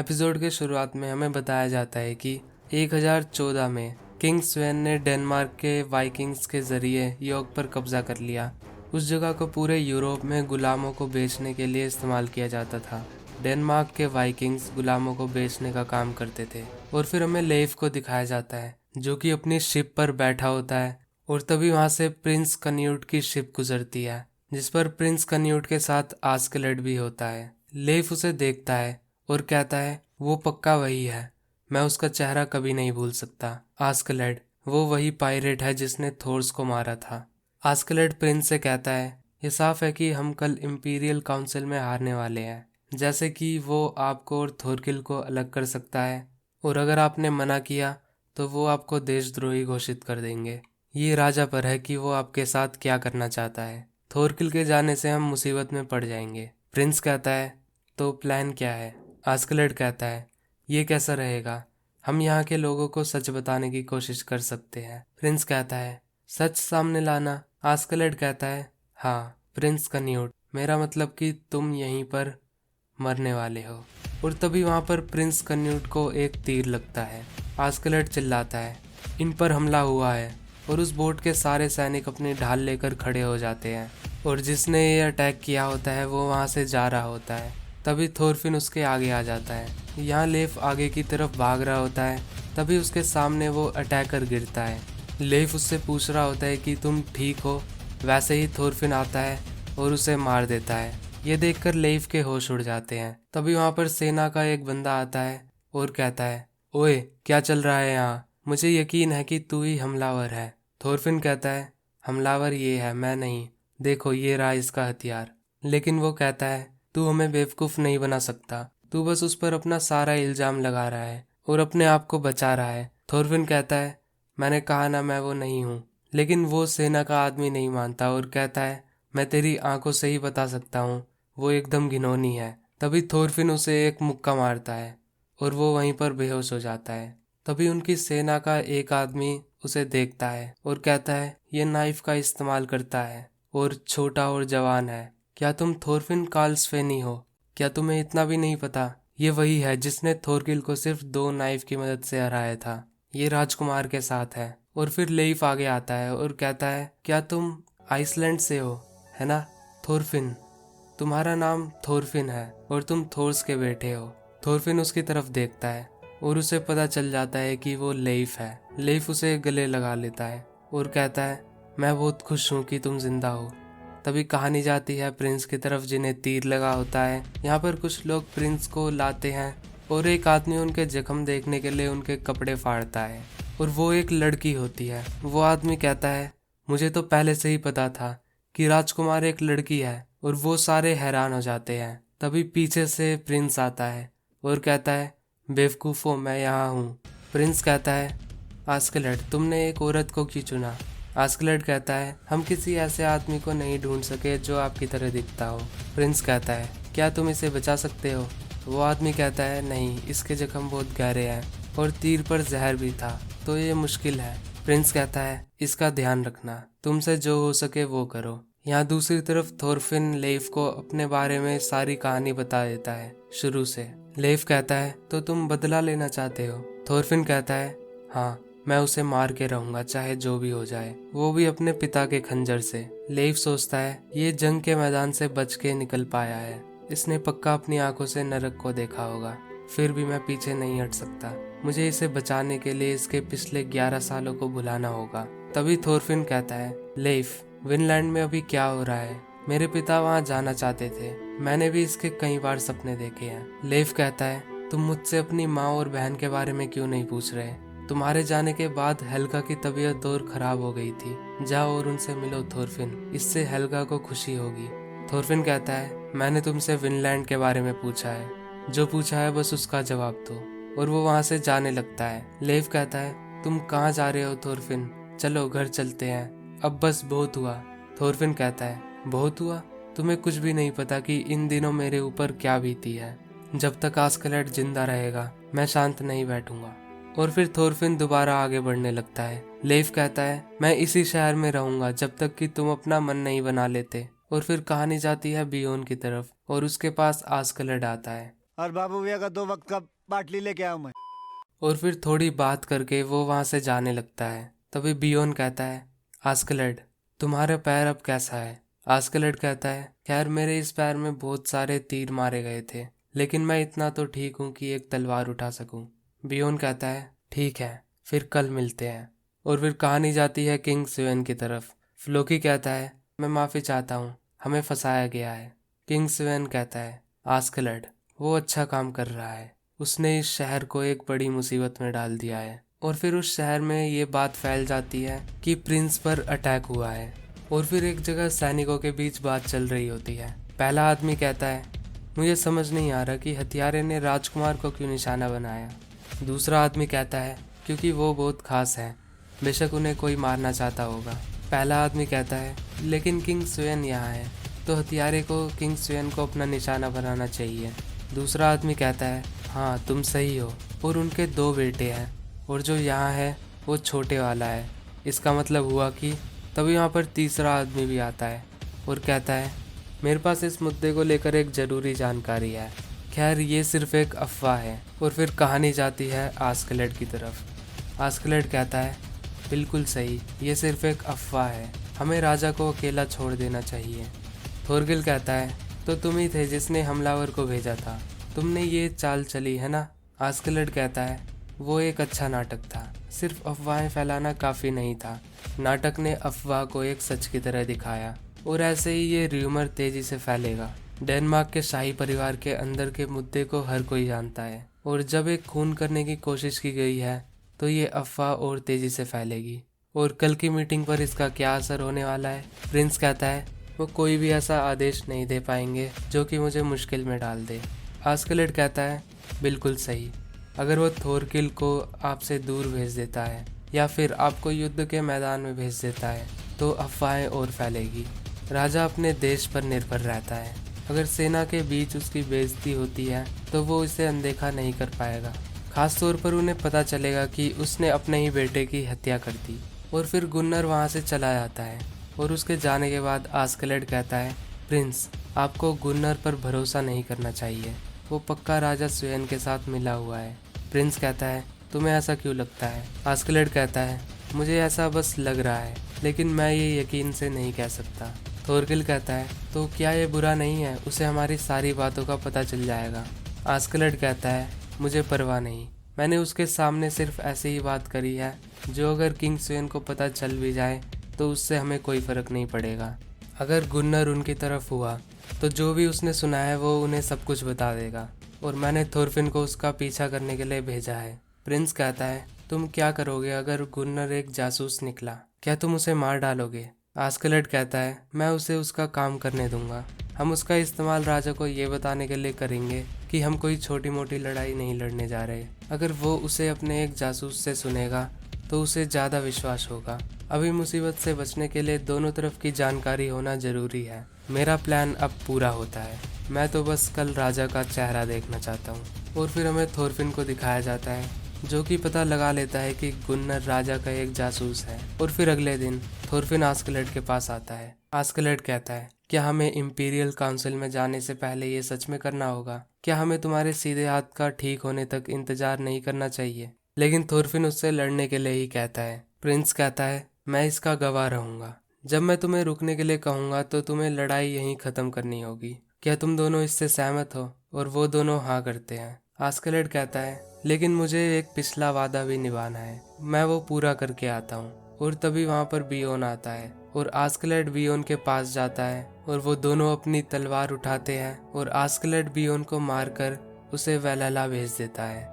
Episode के शुरुआत में हमें बताया जाता है कि 1014 में किंग स्वेन ने डेनमार्क के वाइकिंग्स के जरिए यॉर्क पर कब्जा कर लिया। उस जगह को पूरे यूरोप में गुलामों को बेचने के लिए इस्तेमाल किया जाता था। डेनमार्क के वाइकिंग्स गुलामों को बेचने का काम करते थे। और फिर हमें लेif को दिखाया जाता है जो कि अपनी शिप पर बैठा होता है और तभी वहां से प्रिंस कन्यूट की शिप गुजरती है जिस पर प्रिंस कन्यूट के साथ आस्कलेड भी होता है। लेif उसे देखता है और कहता है वो पक्का वही है, मैं उसका चेहरा कभी नहीं भूल सकता। आस्कलेड वो वही पायरेट है जिसने थोर्स को मारा था। आस्कलेड प्रिंस से कहता है ये साफ है कि हम कल इंपीरियल काउंसिल में हारने वाले हैं, जैसे कि वो आपको और थोरकिल को अलग कर सकता है और अगर आपने मना किया तो वो आपको देशद्रोही घोषित कर देंगे। ये राजा पर है कि वो आपके साथ क्या करना चाहता है। थोरकिल के जाने से हम मुसीबत में पड़ जाएंगे। प्रिंस कहता है तो प्लान क्या है? आस्कलेड कहता है ये कैसा रहेगा, हम यहाँ के लोगों को सच बताने की कोशिश कर सकते हैं। प्रिंस कहता है सच सामने लाना? आस्कलेड कहता है हाँ प्रिंस कन्यूट, मेरा मतलब कि तुम यहीं पर मरने वाले हो। और तभी वहां पर प्रिंस कन्यूट को एक तीर लगता है। आस्कलेड चिल्लाता है इन पर हमला हुआ है और उस बोट के सारे सैनिक अपनी ढाल लेकर खड़े हो जाते हैं और जिसने ये अटैक किया होता है वो वहां से जा रहा होता है। तभी थोरफिन उसके आगे आ जाता है। यहाँ लेif आगे की तरफ भाग रहा होता है, तभी उसके सामने वो अटैकर गिरता है। लेif उससे पूछ रहा होता है कि तुम ठीक हो? वैसे ही थोरफिन आता है और उसे मार देता है। ये देखकर लेif के होश उड़ जाते हैं। तभी वहां पर सेना का एक बंदा आता है और कहता है ओए क्या चल रहा है यहाँ, मुझे यकीन है कि तू ही हमलावर है। थोरफिन कहता है हमलावर ये है, मैं नहीं, देखो ये रहा इसका हथियार। लेकिन वो कहता है तू हमें बेवकूफ नहीं बना सकता, तू बस उस पर अपना सारा इल्जाम लगा रहा है और अपने आप को बचा रहा है। थोरफिन कहता है मैंने कहा ना मैं वो नहीं हूँ। लेकिन वो सेना का आदमी नहीं मानता और कहता है मैं तेरी आंखों से ही बता सकता हूँ, वो एकदम घिनौनी है। तभी थोरफिन उसे एक मुक्का मारता है और वो वहीं पर बेहोश हो जाता है। तभी उनकी सेना का एक आदमी उसे देखता है और कहता है ये नाइफ का इस्तेमाल करता है और छोटा और जवान है। क्या तुम थोरफिन कार्लस्वेनी हो? क्या तुम्हें इतना भी नहीं पता? ये वही है जिसने थोरकिल को सिर्फ 2 नाइफ की मदद से हराया था। ये राजकुमार के साथ है। और फिर लेif आगे आता है और कहता है क्या तुम आइसलैंड से हो, है ना? थोरफिन, तुम्हारा नाम थोरफिन है और तुम थोर्स के बेटे हो। थोरफिन उसकी तरफ देखता है और उसे पता चल जाता है कि वो लेif है। लेif उसे गले लगा लेता है और कहता है मैं बहुत खुश हूँ कि तुम जिंदा हो। तभी कहानी जाती है प्रिंस की तरफ जिन्हें तीर लगा होता है। यहाँ पर कुछ लोग प्रिंस को लाते हैं और एक आदमी उनके जख्म देखने के लिए उनके कपड़े फाड़ता है और वो एक लड़की होती है। वो आदमी कहता है मुझे तो पहले से ही पता था कि राजकुमार एक लड़की है और वो सारे हैरान हो जाते हैं। तभी पीछे से प्रिंस आता है और कहता है बेवकूफ़ो मैं यहाँ हूँ। प्रिंस कहता है आस्कलेड तुमने एक औरत को क्यों चुना? आस्कलेड कहता है हम किसी ऐसे आदमी को नहीं ढूंढ सके जो आपकी तरह दिखता हो। प्रिंस कहता है क्या तुम इसे बचा सकते हो? वो आदमी कहता है नहीं, इसके जख्म बहुत गहरे हैं और तीर पर जहर भी था तो ये मुश्किल है। प्रिंस कहता है इसका ध्यान रखना, तुमसे जो हो सके वो करो। यहाँ दूसरी तरफ थोरफिन लेif को अपने बारे में सारी कहानी बता देता है शुरू से। लेif कहता है तो तुम बदला लेना चाहते हो? थोरफिन कहता है हाँ, मैं उसे मार के रहूंगा चाहे जो भी हो जाए, वो भी अपने पिता के खंजर से। लेif सोचता है ये जंग के मैदान से बच के निकल पाया है, इसने पक्का अपनी आंखों से नरक को देखा होगा, फिर भी मैं पीछे नहीं हट सकता। मुझे इसे बचाने के लिए इसके पिछले 11 सालों को भुलाना होगा। तभी थोरफिन कहता है लेif विनलैंड में अभी क्या हो रहा है? मेरे पिता वहाँ जाना चाहते थे, मैंने भी इसके कई बार सपने देखे हैं। लेif कहता है तुम मुझसे अपनी माँ और बहन के बारे में क्यों नहीं पूछ रहे? तुम्हारे जाने के बाद हेल्गा की तबीयत और खराब हो गई थी, जाओ और उनसे मिलो थोरफिन, इससे हेल्गा को खुशी होगी। थोरफिन कहता है मैंने तुमसे विनलैंड के बारे में पूछा है, जो पूछा है बस उसका जवाब दो। और वो वहाँ से जाने लगता है। लेif कहता है तुम कहाँ जा रहे हो थोरफिन? चलो घर चलते हैं, अब बस बहुत हुआ। थोरफिन कहता है बहुत हुआ? तुम्हें कुछ भी नहीं पता कि इन दिनों मेरे ऊपर क्या बीती है। जब तक आस्कलेड जिंदा रहेगा मैं शांत नहीं बैठूंगा। और फिर थोरफिन दोबारा आगे बढ़ने लगता है। लेif कहता है मैं इसी शहर में रहूंगा जब तक कि तुम अपना मन नहीं बना लेते। और फिर कहानी जाती है बियोन की तरफ और उसके पास आस्कलेड आता है। और बाबू भैया का 2 वक्त का बाटली लेके आऊँ मैं। और फिर थोड़ी बात करके वो वहां से जाने लगता है। तभी बियोन कहता है, आस्कलेड तुम्हारा पैर अब कैसा है? आस्कलेड कहता है, खैर मेरे इस पैर में बहुत सारे तीर मारे गए थे, लेकिन मैं इतना तो ठीक हूँ कि एक तलवार उठा सकूं। बियोन कहता है, ठीक है, फिर कल मिलते हैं। और फिर कहानी जाती है किंग स्वेन की तरफ। फ्लोकी कहता है, मैं माफ़ी चाहता हूँ, हमें फंसाया गया है। किंग स्वेन कहता है, आस्कलेड वो अच्छा काम कर रहा है, उसने इस शहर को एक बड़ी मुसीबत में डाल दिया है। और फिर उस शहर में ये बात फैल जाती है कि प्रिंस पर अटैक हुआ है। और फिर एक जगह सैनिकों के बीच बात चल रही होती है। पहला आदमी कहता है, मुझे समझ नहीं आ रहा कि हत्यारे ने राजकुमार को क्यों निशाना बनाया। दूसरा आदमी कहता है, क्योंकि वो बहुत खास है, बेशक उन्हें कोई मारना चाहता होगा। पहला आदमी कहता है, लेकिन किंग स्वेन यहाँ है, तो हत्यारे को किंग स्वेन को अपना निशाना बनाना चाहिए। दूसरा आदमी कहता है, हाँ तुम सही हो, और उनके 2 बेटे हैं, और जो यहाँ है वो छोटे वाला है। इसका मतलब हुआ कि तभी यहाँ पर तीसरा आदमी भी आता है और कहता है, मेरे पास इस मुद्दे को लेकर एक ज़रूरी जानकारी है। खैर ये सिर्फ एक अफवाह है। और फिर कहानी जाती है आस्कलेड की तरफ। आस्कलेड कहता है, बिल्कुल सही, ये सिर्फ एक अफवाह है, हमें राजा को अकेला छोड़ देना चाहिए। थोरगिल कहता है, तो तुम ही थे जिसने हमलावर को भेजा था, तुमने ये चाल चली है ना? आस्कलेड कहता है, वो एक अच्छा नाटक था, सिर्फ अफवाहें फैलाना काफ़ी नहीं था। नाटक ने अफवाह को एक सच की तरह दिखाया, और ऐसे ही ये र्यूमर तेजी से फैलेगा। डेनमार्क के शाही परिवार के अंदर के मुद्दे को हर कोई जानता है, और जब एक खून करने की कोशिश की गई है तो ये अफवाह और तेजी से फैलेगी। और कल की मीटिंग पर इसका क्या असर होने वाला है? प्रिंस कहता है, वो कोई भी ऐसा आदेश नहीं दे पाएंगे जो कि मुझे मुश्किल में डाल दे। आस्कलेड कहता है, बिल्कुल सही, अगर वो थोरकिल को आपसे दूर भेज देता है या फिर आपको युद्ध के मैदान में भेज देता है तो अफवाहें और फैलेगी। राजा अपने देश पर निर्भर रहता है, अगर सेना के बीच उसकी बेइज्जती होती है तो वो इसे अनदेखा नहीं कर पाएगा। खास तौर पर उन्हें पता चलेगा कि उसने अपने ही बेटे की हत्या कर दी। और फिर गुन्नर वहाँ से चला जाता है, और उसके जाने के बाद आस्कलेड कहता है, प्रिंस आपको गुन्नर पर भरोसा नहीं करना चाहिए, वो पक्का राजा स्वेन के साथ मिला हुआ है। प्रिंस कहता है, तुम्हें ऐसा क्यों लगता है? आस्कलेड कहता है, मुझे ऐसा बस लग रहा है, लेकिन मैं ये यकीन से नहीं कह सकता। थोरगिल कहता है, तो क्या ये बुरा नहीं है, उसे हमारी सारी बातों का पता चल जाएगा। आस्कलेड कहता है, मुझे परवाह नहीं, मैंने उसके सामने सिर्फ ऐसे ही बात करी है, जो अगर किंग स्वेन को पता चल भी जाए तो उससे हमें कोई फ़र्क नहीं पड़ेगा। अगर गुन्नर उनकी तरफ हुआ तो जो भी उसने सुना है वो उन्हें सब कुछ बता देगा, और मैंने थोरफिन को उसका पीछा करने के लिए भेजा है। प्रिंस कहता है, तुम क्या करोगे अगर गुन्नर एक जासूस निकला? क्या तुम उसे मार डालोगे? आस्कलेड कहता है, मैं उसे उसका काम करने दूंगा, हम उसका इस्तेमाल राजा को ये बताने के लिए करेंगे कि हम कोई छोटी मोटी लड़ाई नहीं लड़ने जा रहे। अगर वो उसे अपने एक जासूस से सुनेगा तो उसे ज़्यादा विश्वास होगा। अभी मुसीबत से बचने के लिए दोनों तरफ की जानकारी होना ज़रूरी है। मेरा प्लान अब पूरा होता है, मैं तो बस कल राजा का चेहरा देखना चाहता हूँ। और फिर हमें थोरफिन को दिखाया जाता है, जो कि पता लगा लेता है कि गुन्नर राजा का एक जासूस है। और फिर अगले दिन थोरफिन आस्कलेड के पास आता है। आस्कलेड कहता है, क्या हमें इम्पीरियल काउंसिल में जाने से पहले ये सच में करना होगा? क्या हमें तुम्हारे सीधे हाथ का ठीक होने तक इंतजार नहीं करना चाहिए? लेकिन थोरफिन उससे लड़ने के लिए ही कहता है। प्रिंस कहता है, मैं इसका गवाह रहूंगा, जब मैं तुम्हें रुकने के लिए कहूंगा तो तुम्हें लड़ाई यहीं खत्म करनी होगी। क्या तुम दोनों इससे सहमत हो? और वो दोनों हाँ करते हैं। आस्कलेड कहता है, लेकिन मुझे एक पिछला वादा भी निभाना है, मैं वो पूरा करके आता हूँ। और तभी वहाँ पर बियोन आता है, और आस्कलेड बियोन के पास जाता है, और वो दोनों अपनी तलवार उठाते हैं, और आस्कलेड बियोन को मारकर उसे वेलहला भेज देता है।